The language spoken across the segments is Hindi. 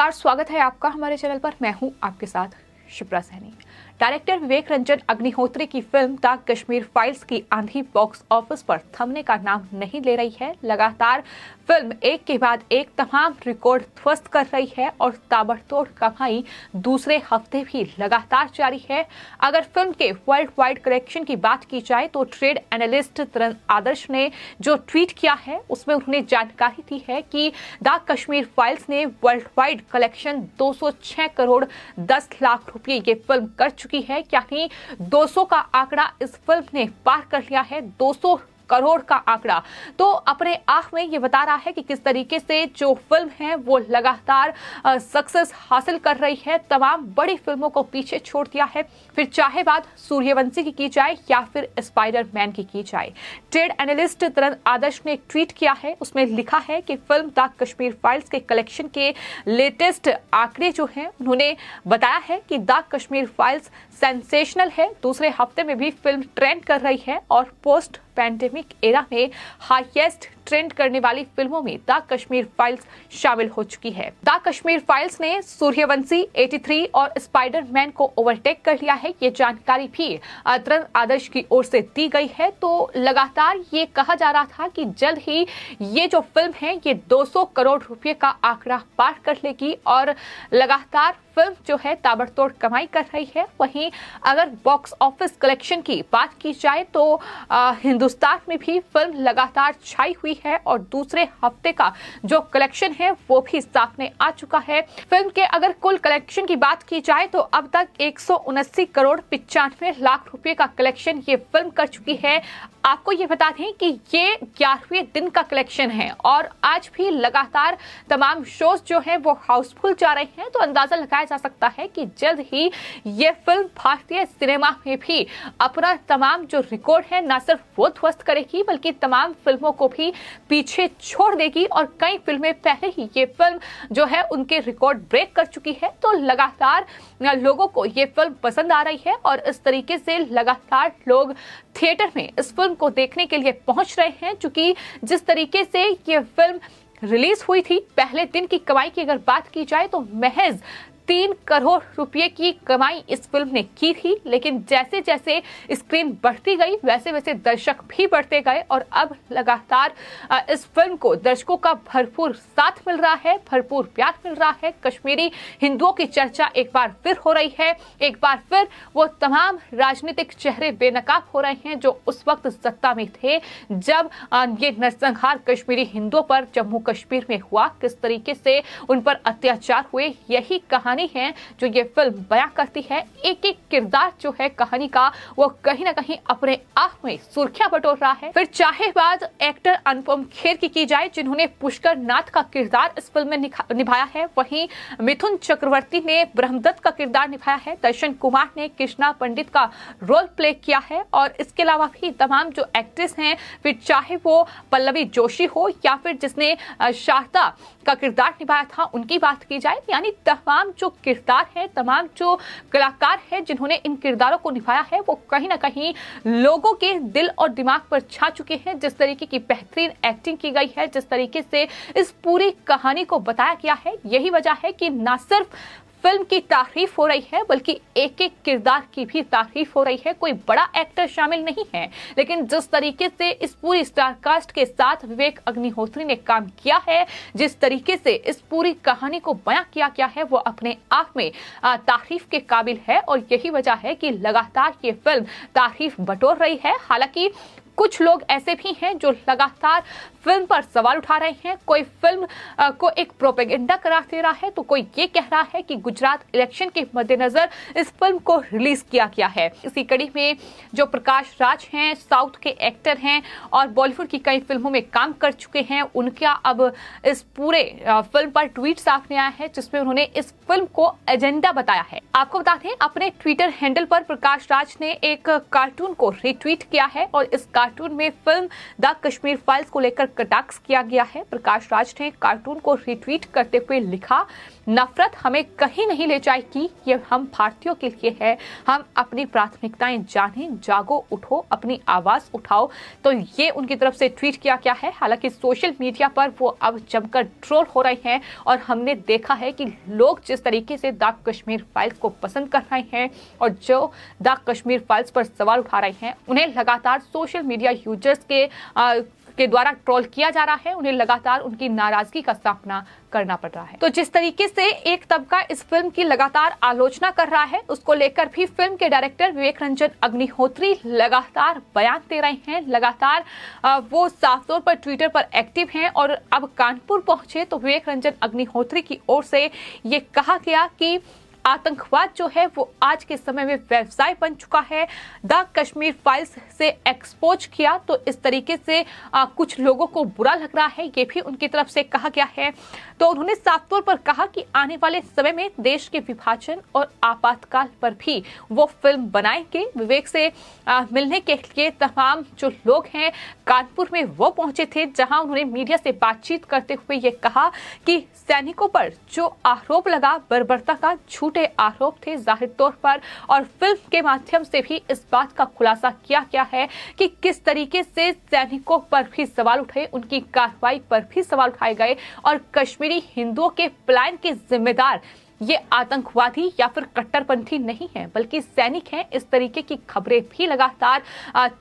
नमस्कार, स्वागत है आपका हमारे चैनल पर। मैं हूं आपके साथ शिप्रा सैनी। डायरेक्टर विवेक रंजन अग्निहोत्री की फिल्म द कश्मीर फाइल्स की आंधी बॉक्स ऑफिस पर थमने का नाम नहीं ले रही है। लगातार फिल्म एक के बाद एक तमाम रिकॉर्ड ध्वस्त कर रही है और ताबड़तोड़ कमाई दूसरे हफ्ते भी लगातार जारी है। अगर फिल्म के वर्ल्ड वाइड कलेक्शन की बात की जाए तो ट्रेड एनालिस्ट तरन आदर्श ने जो ट्वीट किया है उसमें उन्होंने जानकारी दी है कि द कश्मीर फाइल्स ने world wide collection 206 crore 10 lakh रुपये ये फिल्म कर चुकी है। यानी 200 का आंकड़ा इस फिल्म ने पार कर लिया है, 200 करोड़ का आंकड़ा। तो अपने आप में ये बता रहा है कि किस तरीके से जो फिल्म है वो लगातार सक्सेस हासिल कर रही है, तमाम बड़ी फिल्मों को पीछे छोड़ दिया है। फिर चाहे बात सूर्यवंशी की जाए या फिर स्पाइडरमैन की जाए। ट्रेड एनालिस्ट तरन आदर्श ने एक ट्वीट किया है, उसमें लिखा है कि फिल्म द कश्मीर फाइल्स के कलेक्शन के लेटेस्ट आंकड़े जो हैं उन्होंने बताया है कि द कश्मीर फाइल्स सेंसेशनल है। दूसरे हफ्ते में भी फिल्म ट्रेंड कर रही है और पोस्ट पैंडेमिक एरा में हाईएस्ट ट्रेंड करने वाली फिल्मों में द कश्मीर फाइल्स शामिल हो चुकी है। द कश्मीर फाइल्स ने सूर्यवंशी, 83 और स्पाइडरमैन को ओवरटेक कर लिया है। ये जानकारी भी तरन आदर्श की ओर से दी गई है। तो लगातार ये कहा जा रहा था कि जल्द ही ये जो फिल्म है ये 200 करोड़ रुपए का आंकड़ा पार कर लेगी और लगातार फिल्म जो है ताबड़तोड़ कमाई कर रही है। वहीं अगर बॉक्स ऑफिस कलेक्शन की बात की जाए तो हिंदुस्तान में भी फिल्म लगातार छाई हुई है और दूसरे हफ्ते का जो कलेक्शन है वो भी सामने आ चुका है। फिल्म के अगर कुल कलेक्शन की बात की जाए तो अब तक 179 करोड़ 95 लाख रुपए का कलेक्शन ये फिल्म कर चुकी है। आपको ये बता दें कि ये 11वें दिन का कलेक्शन है और आज भी लगातार तमाम शोज जो हैं वो हाउसफुल जा रहे हैं। तो अंदाजा लगाया जा सकता है कि जल्द ही ये फिल्म भारतीय सिनेमा में भी अपना तमाम जो रिकॉर्ड है न सिर्फ वो ध्वस्त करेगी बल्कि तमाम फिल्मों को भी पीछे छोड़ देगी और कई फिल्में पहले ही ये फिल्म जो है उनके रिकॉर्ड ब्रेक कर चुकी है। तो लगातार लोगों को ये फिल्म पसंद आ रही है और इस तरीके से लगातार लोग थिएटर में इस फिल्म को देखने के लिए पहुंच रहे हैं। क्योंकि जिस तरीके से ये फिल्म रिलीज हुई थी, पहले दिन की कमाई की अगर बात की जाए तो महज 3 करोड़ रुपए की कमाई इस फिल्म ने की थी। लेकिन जैसे जैसे स्क्रीन बढ़ती गई वैसे वैसे दर्शक भी बढ़ते गए और अब लगातार इस फिल्म को दर्शकों का भरपूर साथ मिल रहा है, भरपूर प्यार मिल रहा है। कश्मीरी हिंदुओं की चर्चा एक बार फिर हो रही है। एक बार फिर वो तमाम राजनीतिक चेहरे बेनकाब हो रहे हैं जो उस वक्त सत्ता में थे जब ये नरसंहार कश्मीरी हिंदुओं पर जम्मू कश्मीर में हुआ, किस तरीके से उन पर अत्याचार हुए। यही कहानी है जो ये फिल्म बयां करती है। एक एक किरदार जो है कहानी का वो कहीं ना कहीं अपने आप में सुर्खियां बटोर रहा है। फिर चाहे बात एक्टर अनुपम खेर की जाए जिन्होंने पुष्कर नाथ का किरदार इस फिल्म में निभाया है, वहीं मिथुन चक्रवर्ती ने ब्रह्मदत्त का किरदार निभाया है, दर्शन कुमार ने कृष्णा पंडित का रोल प्ले किया है और इसके अलावा भी तमाम जो एक्ट्रेस हैं, फिर चाहे वो पल्लवी जोशी हो या फिर जिसने शारदा का किरदार निभाया था उनकी बात की जाए, यानी तमाम जो किरदार है, तमाम जो कलाकार हैं जिन्होंने इन किरदारों को निभाया है वो कहीं ना कहीं लोगों के दिल और दिमाग पर छा चुके हैं। जिस तरीके की बेहतरीन एक्टिंग की गई है, जिस तरीके से इस पूरी कहानी को बताया गया है, यही वजह है कि न सिर्फ फिल्म की तारीफ हो रही है बल्कि एक एक किरदार की भी तारीफ हो रही है। कोई बड़ा एक्टर शामिल नहीं है, लेकिन जिस तरीके से इस पूरी स्टार कास्ट के साथ विवेक अग्निहोत्री ने काम किया है, जिस तरीके से इस पूरी कहानी को बयां किया गया है, वो अपने आप में तारीफ के काबिल है और यही वजह है कि लगातार ये फिल्म तारीफ बटोर रही है। हालांकि कुछ लोग ऐसे भी हैं जो लगातार फिल्म पर सवाल उठा रहे हैं। कोई फिल्म को एक प्रोपेगेंडा करार दे रहा है तो कोई ये कह रहा है कि गुजरात इलेक्शन के मद्देनजर इस फिल्म को रिलीज किया गया है। इसी कड़ी में जो प्रकाश राज हैं, साउथ के एक्टर हैं और बॉलीवुड की कई फिल्मों में काम कर चुके हैं, उनका अब इस पूरे फिल्म पर ट्वीट सामने आया है जिसमें उन्होंने इस फिल्म को एजेंडा बताया है। आपको बता दें, अपने ट्विटर हैंडल पर प्रकाश राज ने एक कार्टून को रिट्वीट किया है और इस कार्टून में फिल्म द कश्मीर फाइल्स को लेकर कटाक्ष किया गया है। प्रकाश राज ने कार्टून को रिट्वीट करते हुए लिखा, नफरत हमें कहीं नहीं ले जाएगी, ये हम भारतीयों के लिए है। हम अपनी प्राथमिकताएं जानें, जागो, उठो, अपनी आवाज उठाओ। तो ये उनकी तरफ से ट्वीट किया गया है। हालांकि सोशल मीडिया पर वो अब जमकर ट्रोल हो रहे हैं और हमने देखा है कि लोग जिस तरीके से द कश्मीर फाइल्स को पसंद कर रहे हैं और जो द कश्मीर फाइल्स पर सवाल उठा रहे हैं, उन्हें लगातार सोशल मीडिया यूजर्स के द्वारा ट्रोल किया जा रहा है। उन्हें लगातार उनकी नाराजगी का सामना करना पड़ रहा है। तो जिस तरीके से एक तबका इस फिल्म की लगातार आलोचना कर रहा है, उसको लेकर भी फिल्म के डायरेक्टर विवेक रंजन अग्निहोत्री लगातार बयान दे रहे हैं। लगातार वो साफ तौर पर ट्विटर पर एक्टिव हैं और अब कानपुर पहुंचे तो विवेक रंजन अग्निहोत्री की ओर से ये कहा गया कि आतंकवाद जो है वो आज के समय में व्यवसाय बन चुका है। द कश्मीर फाइल्स से एक्सपोज किया तो इस तरीके से कुछ लोगों को बुरा लग रहा है, ये भी उनकी तरफ से कहा गया है। तो उन्होंने साफ तौर पर कहा कि आने वाले समय में देश के विभाजन और आपातकाल पर भी वो फिल्म बनाएंगे। विवेक से मिलने के लिए तमाम जो लोग हैं कानपुर में वो पहुंचे थे, जहां उन्होंने मीडिया से बातचीत करते हुए ये कहा कि सैनिकों पर जो आरोप लगा बर्बरता का झूठे आरोप थे जाहिर तौर पर, और फिल्म के माध्यम से भी इस बात का खुलासा किया गया है कि किस तरीके से सैनिकों पर भी सवाल उठे, उनकी कार्रवाई पर भी सवाल उठाए गए और कश्मीरी हिंदुओं के पलायन के जिम्मेदार ये आतंकवादी या फिर कट्टरपंथी नहीं है बल्कि सैनिक हैं। इस तरीके की खबरें भी लगातार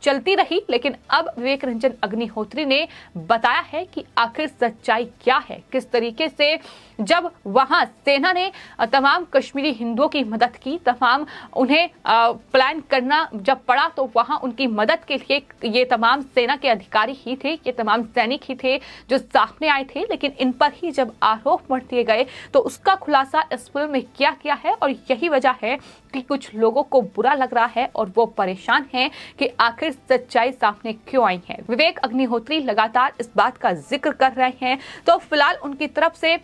चलती रही, लेकिन अब विवेक रंजन अग्निहोत्री ने बताया है कि आखिर सच्चाई क्या है, किस तरीके से जब वहां सेना ने तमाम कश्मीरी हिंदुओं की मदद की, तमाम उन्हें प्लान करना जब पड़ा तो वहां उनकी मदद के लिए ये तमाम सेना के अधिकारी ही थे, ये तमाम सैनिक ही थे जो सामने आए थे। लेकिन इन पर ही जब आरोप मढ़ दिए गए तो उसका खुलासा इस फिल्म में किया गया है और यही वजह है कि कुछ लोगों को बुरा लग रहा है और वो परेशान हैं कि आखिर सच्चाई सामने क्यों आई है। विवेक अग्निहोत्री लगातार इस बात का जिक्र कर रहे हैं। तो फिलहाल उनकी तरफ से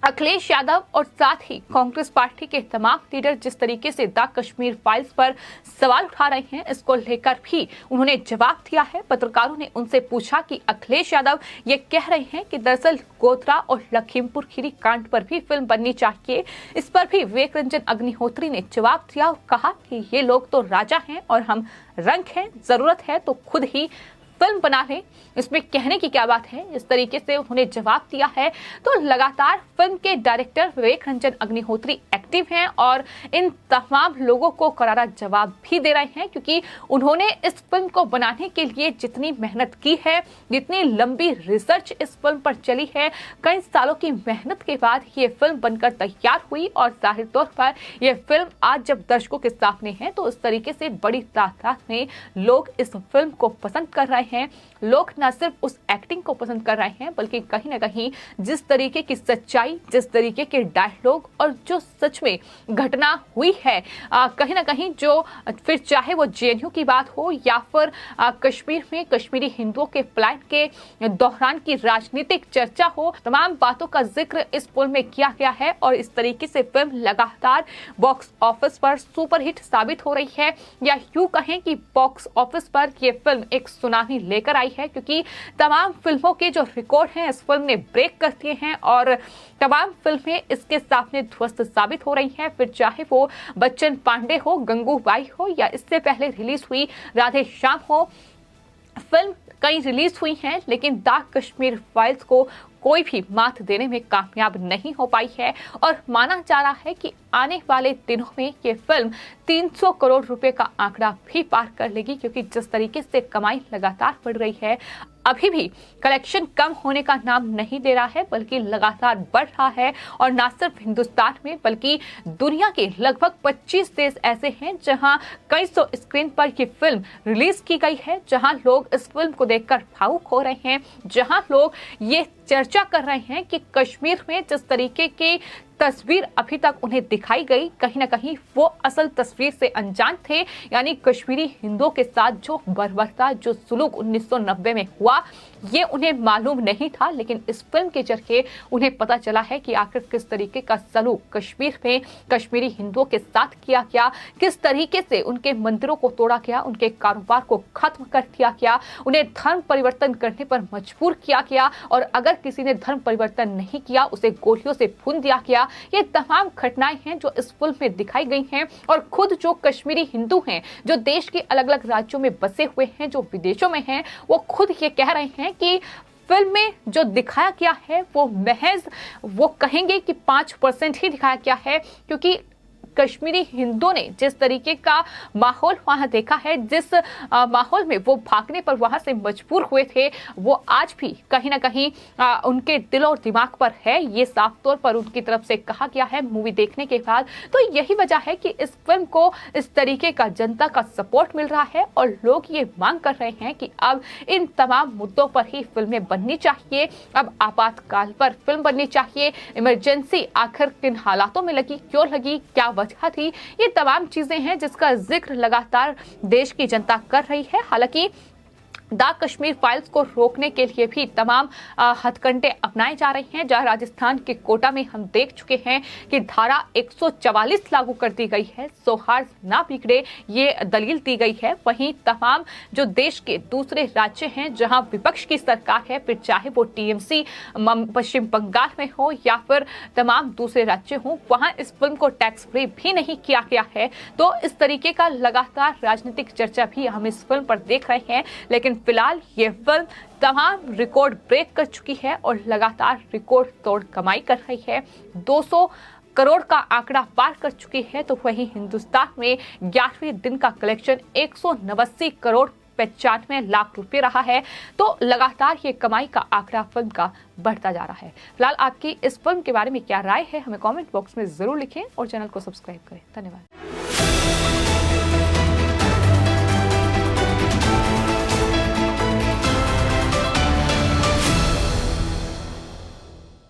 अखिलेश यादव और साथ ही कांग्रेस पार्टी के तमाम लीडर जिस तरीके से द कश्मीर फाइल्स पर सवाल उठा रहे हैं, इसको लेकर भी उन्होंने जवाब दिया है। पत्रकारों ने उनसे पूछा कि अखिलेश यादव ये कह रहे हैं कि दरअसल गोधरा और लखीमपुर खीरी कांड पर भी फिल्म बननी चाहिए। इस पर भी विवेक रंजन अग्निहोत्री ने जवाब दिया और कहा कि ये लोग तो राजा हैं और हम रंक हैं, जरूरत है तो खुद ही फिल्म बना लें, इसमें कहने की क्या बात है, इस तरीके से उन्होंने जवाब दिया है। तो लगातार फिल्म के डायरेक्टर विवेक रंजन अग्निहोत्री एक्टिव हैं और इन तमाम लोगों को करारा जवाब भी दे रहे हैं, क्योंकि उन्होंने इस फिल्म को बनाने के लिए जितनी मेहनत की है, जितनी लंबी रिसर्च इस फिल्म पर चली है, कई सालों की मेहनत के बाद ये फिल्म बनकर तैयार हुई और जाहिर तौर पर यह फिल्म आज जब दर्शकों के सामने है तो इस तरीके से बड़ी तादाद में लोग इस फिल्म को पसंद कर रहे हैं। लोग न सिर्फ उस एक्टिंग को पसंद कर रहे हैं बल्कि कहीं ना कहीं जिस तरीके की सच्चाई, जिस तरीके के डायलॉग और जो सच में घटना हुई है, कहीं ना कहीं जो फिर चाहे वो जेएनयू की बात हो या फिर कश्मीर में कश्मीरी हिंदुओं के प्लान के दौरान की राजनीतिक चर्चा हो, तमाम बातों का जिक्र इस फिल्म में किया गया है और इस तरीके से फिल्म लगातार बॉक्स ऑफिस पर सुपरहिट साबित हो रही है, या यूं कहें कि बॉक्स ऑफिस पर यह फिल्म एक सुनामी लेकर आई है, क्योंकि तमाम फिल्मों के जो रिकॉर्ड हैं इस फिल्म ने ब्रेक कर दिए हैं और तमाम फिल्में इसके सामने ध्वस्त साबित हो रही हैं। फिर चाहे वो बच्चन पांडे हो, गंगूबाई हो या इससे पहले रिलीज हुई राधे श्याम हो, फिल्म कई रिलीज हुई हैं लेकिन द कश्मीर फाइल्स को कोई भी मात देने में कामयाब नहीं हो पाई है और माना जा रहा है कि आने वाले दिनों में ये फिल्म 300 करोड़ रुपए का आंकड़ा भी पार कर लेगी, क्योंकि जिस तरीके से कमाई लगातार बढ़ रही है, अभी भी कलेक्शन कम होने का नाम नहीं दे रहा है बल्कि लगातार बढ़ रहा है। और न सिर्फ हिंदुस्तान में बल्कि दुनिया के लगभग 25 देश ऐसे हैं जहां कई सौ स्क्रीन पर ये फिल्म रिलीज की गई है, जहां लोग इस फिल्म को देखकर भावुक हो रहे हैं, जहां लोग ये चर्चा कर रहे हैं कि कश्मीर में जिस तरीके की तस्वीर अभी तक उन्हें दिखाई गई, कहीं ना कहीं वो असल तस्वीर से अनजान थे। यानी कश्मीरी हिंदुओं के साथ जो बर्बरता, जो सुलूक 1990 में हुआ, ये उन्हें मालूम नहीं था। लेकिन इस फिल्म के जरिए उन्हें पता चला है कि आखिर किस तरीके का सलूक कश्मीर में कश्मीरी हिंदुओं के साथ किया गया, किस तरीके से उनके मंदिरों को तोड़ा गया, उनके कारोबार को खत्म कर दिया गया, उन्हें धर्म परिवर्तन करने पर मजबूर किया गया, और अगर किसी ने धर्म परिवर्तन नहीं किया उसे गोलियों से भून दिया गया। ये तमाम घटनाएं हैं जो इस फिल्म में दिखाई गई हैं। और खुद जो कश्मीरी हिंदू हैं, जो देश के अलग अलग राज्यों में बसे हुए हैं, जो विदेशों में हैं, वो खुद ये कह रहे हैं कि फिल्म में जो दिखाया गया है वो महज, वो कहेंगे कि 5% ही दिखाया गया है, क्योंकि कश्मीरी हिंदुओं ने जिस तरीके का माहौल वहां देखा है, जिस माहौल में वो भागने पर वहां से मजबूर हुए थे, वो आज भी कहीं ना कहीं उनके दिल और दिमाग पर है। ये साफ तौर पर उनकी तरफ से कहा गया है मूवी देखने के बाद। तो यही वजह है कि इस फिल्म को इस तरीके का जनता का सपोर्ट मिल रहा है और लोग ये मांग कर रहे हैं कि अब इन तमाम मुद्दों पर ही फिल्में बननी चाहिए। अब आपातकाल पर फिल्म बननी चाहिए। इमरजेंसी आखिर किन हालातों में लगी, क्यों लगी, क्या वजह थी, ये तमाम चीजें हैं जिसका जिक्र लगातार देश की जनता कर रही है। हालांकि द कश्मीर फाइल्स को रोकने के लिए भी तमाम हथकंडे अपनाए जा रहे हैं। जहां राजस्थान के कोटा में हम देख चुके हैं कि धारा 144 लागू कर दी गई है, सौहार्द ना बिगड़े ये दलील दी गई है। वहीं तमाम जो देश के दूसरे राज्य हैं जहां विपक्ष की सरकार है, फिर चाहे वो टीएमसी पश्चिम बंगाल में हो या फिर तमाम दूसरे राज्य हों, वहां इस फिल्म को टैक्स फ्री भी नहीं किया गया है। तो इस तरीके का लगातार राजनीतिक चर्चा भी हम इस फिल्म पर देख रहे हैं। लेकिन फिलहाल ये फिल्म तमाम रिकॉर्ड ब्रेक कर चुकी है और लगातार रिकॉर्ड तोड़ कमाई कर रही है। 200 करोड़ का आंकड़ा पार कर चुकी है। तो वहीं हिंदुस्तान में 11वें दिन का कलेक्शन 189 करोड़ 95 लाख रुपए रहा है। तो लगातार ये कमाई का आंकड़ा फिल्म का बढ़ता जा रहा है। फिलहाल आपकी इस फिल्म के बारे में क्या राय है, हमें कमेंट बॉक्स में जरूर लिखें और चैनल को सब्सक्राइब करें। धन्यवाद।